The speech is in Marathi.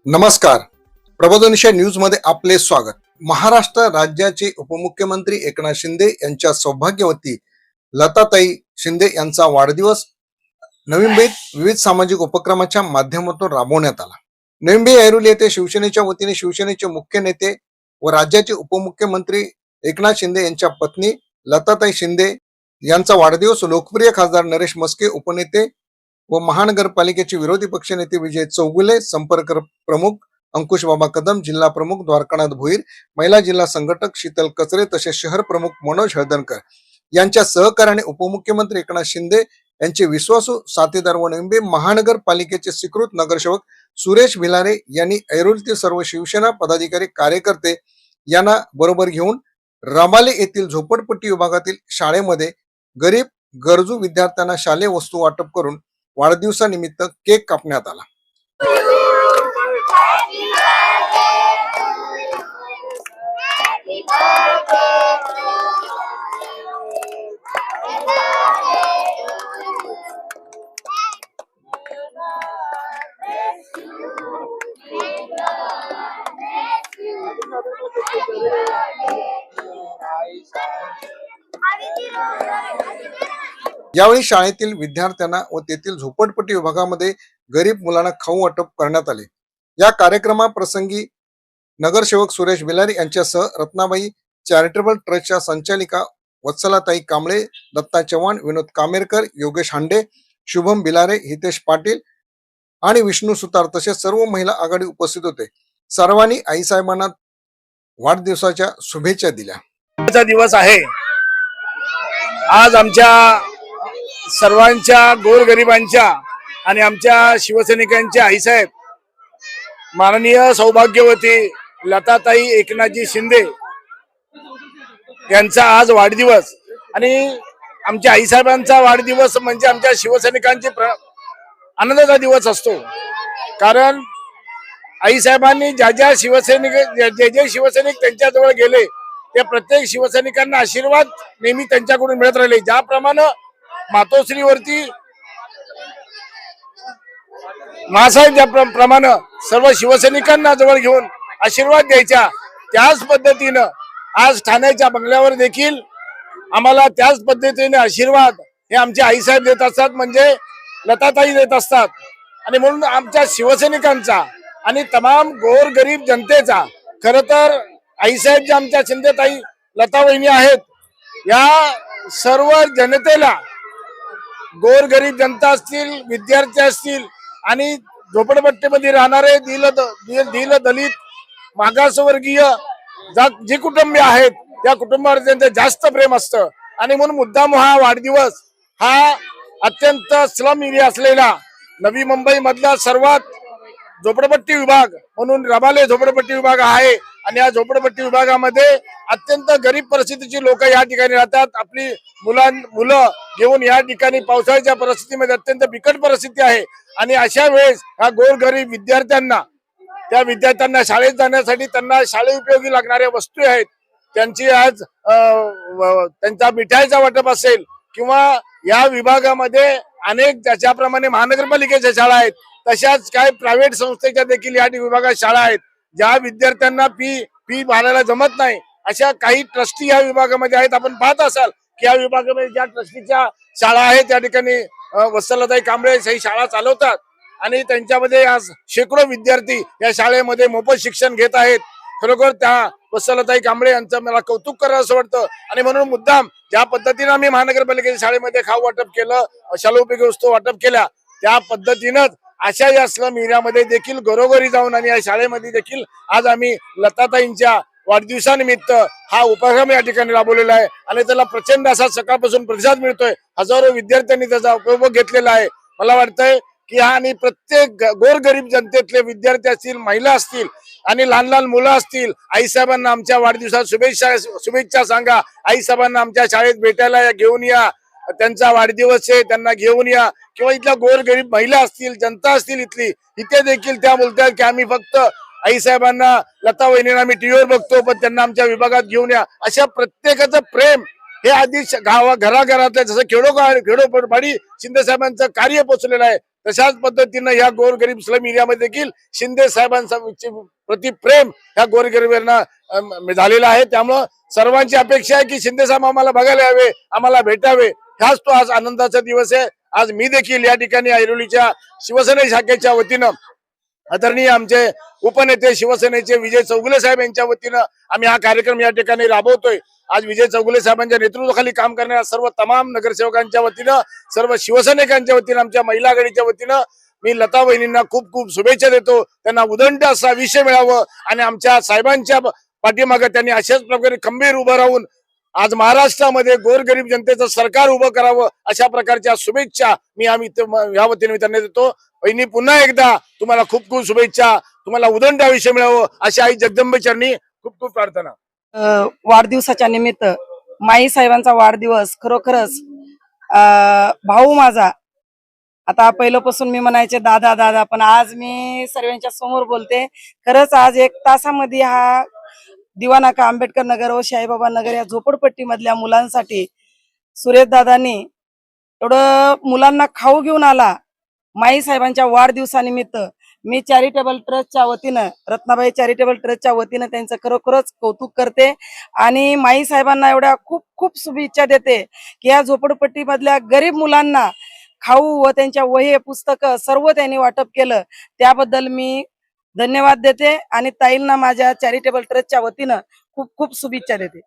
नमस्कार. प्रबोधनशा न्यूज मध्ये आपले स्वागत. महाराष्ट्र राज्याचे उपमुख्यमंत्री एकनाथ शिंदे यांच्या सौभाग्यवती लताताई शिंदे यांचा वाढदिवस नवी मुंबईत विविध सामाजिक उपक्रमाच्या माध्यमातून राबवण्यात आला. नवी मुंबई ऐरोली येथे शिवसेनेच्या वतीने शिवसेनेचे मुख्य नेते व राज्याचे उपमुख्यमंत्री एकनाथ शिंदे यांच्या पत्नी लताताई शिंदे यांचा वाढदिवस लोकप्रिय खासदार नरेश मस्के, उपनेते व महानगरपालिकेचे विरोधी पक्षनेते विजय चौगुले, संपर्क प्रमुख अंकुश बाबा कदम, जिल्हा प्रमुख द्वारकानाथ भोईर, महिला जिल्हा संघटक शीतल कचरे तसेच शहर प्रमुख मनोज हळदणकर यांच्या सहकार्याने उपमुख्यमंत्री एकनाथ शिंदे यांचे विश्वासू साथीदार व नवी मुंबई महानगरपालिकेचे स्वीकृत नगरसेवक सुरेश भिलारे यांनी ऐरोलीतील सर्व शिवसेना पदाधिकारी कार्यकर्ते यांना बरोबर घेऊन रमाले येथील झोपडपट्टी विभागातील शाळेमध्ये गरीब गरजू विद्यार्थ्यांना शालेय वस्तू वाटप करून वाढदिवसानिमित्त केक कापण्यात आला. यावेळी शाळेतील विद्यार्थ्यांना व तेथील झोपडपट्टी विभागामध्ये गरीब मुलांना खाऊ वाटप करण्यात आले. या कार्यक्रमाप्रसंगी नगरसेवक सुरेश भिलारे यांच्यासह रत्नाबाई चॅरिटेबल ट्रस्टच्या संचालिका वत्सलाताई कांबळे, दत्ता चव्हाण, विनोद कामेरकर, योगेश हांडे, शुभम भिलारे, हितेश पाटील आणि विष्णू सुतार तसेच सर्व महिला आघाडी उपस्थित होते. सर्वांनी आईसाहेबांना वाढदिवसाच्या शुभेच्छा दिल्या. दिवस आहे आज आमच्या सर्वांच्या गोरगरिबांच्या आणि आमच्या शिवसैनिकांच्या आईसाहेब माननीय सौभाग्यवती लताताई एकनाथजी शिंदे यांचा आज वाढदिवस. आणि आमच्या आईसाहेबांचा वाढदिवस म्हणजे आमच्या शिवसैनिकांची आनंदाचा दिवस असतो. कारण आईसाहेबांनी ज्या शिवसैनिक त्यांच्याजवळ गेले त्या प्रत्येक शिवसैनिकांना आशीर्वाद नेहमी त्यांच्याकडून मिळत राहिले. ज्याप्रमाणे मातोश्रीवरती मासाहेब ज्याप्रमाणे सर्व शिवसैनिकांना जवळ घेऊन आशीर्वाद द्यायच्या, त्याच पद्धतीनं आज ठाण्याच्या बंगल्यावर देखील आम्हाला त्याच पद्धतीने आशीर्वाद हे आमचे आईसाहेब देत असतात, म्हणजे लताताई देत असतात. आणि म्हणून आमच्या शिवसैनिकांचा आणि तमाम गोरगरीब जनतेचा, खर तर आईसाहेब जे आमच्या शिंदेताई लता वहिनी आहेत, या सर्व जनतेला गोरगरीब जनता असतील, विद्यार्थी असतील आणि झोपडपट्टीमध्ये राहणारे दीन दलित मागासवर्गीय जे कुटुंबीय आहेत त्या कुटुंबावर त्यांचं जास्त प्रेम असतं. आणि म्हणून मुद्दाम हा वाढदिवस हा अत्यंत स्लम एरिया असलेला नवी मुंबई मधला सर्वात झोपडपट्टी विभाग म्हणून रबाले झोपडपट्टी विभाग आहे. आणि या झोपडपट्टी विभागामध्ये अत्यंत गरीब परिस्थितीची लोक या ठिकाणी राहतात. आपली मुलं घेऊन या ठिकाणी पावसाळ्याच्या परिस्थितीमध्ये अत्यंत बिकट परिस्थिती आहे. आणि अशा वेळेस ह्या गोरगरीब विद्यार्थ्यांना, त्या विद्यार्थ्यांना शाळेत जाण्यासाठी त्यांना शाळे उपयोगी लागणाऱ्या वस्तू आहेत, त्यांची आज त्यांचा मिठाईचा वाटप असेल किंवा या विभागामध्ये अनेक ज्याप्रमाणे महानगरपालिकेच्या शाळा आहेत तशाच काही प्रायव्हेट संस्थेच्या देखील या विभागात शाळा आहेत. ज्या विद्यार्थ्यांना फी भरायला जमत नाही अशा काही ट्रस्टी या विभागामध्ये आहेत. आपण पाहत असाल की या विभागामध्ये ज्या ट्रस्टीच्या शाळा आहेत त्या ठिकाणी वत्सलाताई कांबळे ही शाळा चालवतात आणि त्यांच्यामध्ये आज शेकडो विद्यार्थी या शाळेमध्ये मोफत शिक्षण घेत आहेत. खरोखर त्या वत्सलाताई कांबळे यांचं मला कौतुक करावं असं वाटतं. आणि म्हणून मुद्दाम ज्या पद्धतीने आम्ही महानगरपालिकेच्या शाळेमध्ये खाऊ वाटप केलं, शालोपयोगी वस्तू वाटप केल्या, त्या पद्धतीनंच अशा या स्लम एरियामध्ये देखील घरोघरी जाऊन आणि या शाळेमध्ये देखील आज आम्ही लताताईंच्या वाढदिवसानिमित्त हा उपक्रम या ठिकाणी राबवलेला आहे. आणि त्याला प्रचंड असा सकाळपासून प्रतिसाद मिळतोय. हजारो विद्यार्थ्यांनी त्याचा उपयोग घेतलेला आहे. मला वाटतंय की हा आणि प्रत्येक गोरगरीब जनतेतले विद्यार्थी असतील, महिला असतील आणि लहान लहान मुलं असतील, आईसाहेबांना आमच्या वाढदिवसात शुभेच्छा सांगा. आईसाहेबांना आमच्या शाळेत भेटायला घेऊन या, त्यांचा वाढदिवस आहे त्यांना घेऊन या. किंवा इथल्या गोरगरीब महिला असतील, जनता असतील इथे देखील त्या बोलतात की आम्ही फक्त आईसाहेबांना, लता वहिनींना आम्ही टीव्हीवर बघतो पण त्यांना आमच्या विभागात घेऊन या. अशा प्रत्येकाचं प्रेम हे आधी घराघरातल्या जसं खेडोपाडी शिंदे साहेबांचं कार्य पोचलेलं आहे, तशाच पद्धतीनं या गोरगरीब स्लम एरियामध्ये देखील शिंदे साहेबांचा प्रति प्रेम ह्या गोरगरिबांना झालेला आहे. त्यामुळं सर्वांची अपेक्षा आहे की शिंदे साहेब आम्हाला बघायला यावे, आम्हाला भेटावे. ह्याच तो आज आनंदाचा दिवस आहे. आज मी देखील या ठिकाणी ऐरोलीच्या शिवसेना शाखेच्या वतीनं आदरणीय आमचे उपनेते शिवसेनेचे विजय चौगुले साहेब यांच्या वतीनं आम्ही हा कार्यक्रम या ठिकाणी राबवतोय. आज विजय चौगुले साहेबांच्या नेतृत्वाखाली काम करणाऱ्या सर्व तमाम नगरसेवकांच्या वतीनं, सर्व शिवसैनिकांच्या वतीनं, आमच्या महिला आघाडीच्या वतीनं मी लता वहिनींना खूप खूप शुभेच्छा देतो. त्यांना उदंड असा विषय मिळावं आणि आमच्या साहेबांच्या पाठीमागे त्यांनी अशाच प्रकारे खंबीर उभं राहून आज महाराष्ट्रामध्ये गोरगरीब जनतेचं सरकार उभं करावं, अशा प्रकारच्या शुभेच्छा या वतीने मी त्यांना देतो. वहिनी, पुन्हा एकदा तुम्हाला खूप खूप शुभेच्छा. तुम्हाला उदंड आयुष्य मिळावं अशी आई जगदंबे चरणी खूप खूप प्रार्थना. वाढदिवसाच्या निमित्त माई साहेबांचा वाढदिवस खरोखरच भाऊ माझा, आता पहिल्यापासून मी म्हणायचे दादा दादा, पण आज मी सर्वांच्या समोर बोलते. खरंच आज 1 तासामध्ये हा दिवानाका आंबेडकर नगर व शाहीबाबा नगर या झोपडपट्टी मधल्या मुलांसाठी सुरेश दादांनी एवढं मुलांना खाऊ घेऊन आला. माई साहेबांच्या वाढदिवसानिमित्त मी चॅरिटेबल ट्रस्टच्या वतीनं, रत्नाबाई चॅरिटेबल ट्रस्टच्या वतीनं त्यांचं खरोखरच कौतुक करते आणि माई साहेबांना एवढ्या खूप खूप शुभेच्छा देते की या झोपडपट्टी मधल्या गरीब मुलांना खाऊ व त्यांच्या वही पुस्तकं सर्व त्यांनी वाटप केलं. त्याबद्दल मी धन्यवाद देते आणि ताईंना माझ्या चॅरिटेबल ट्रस्टच्या वतीनं खूप खूप शुभेच्छा देते.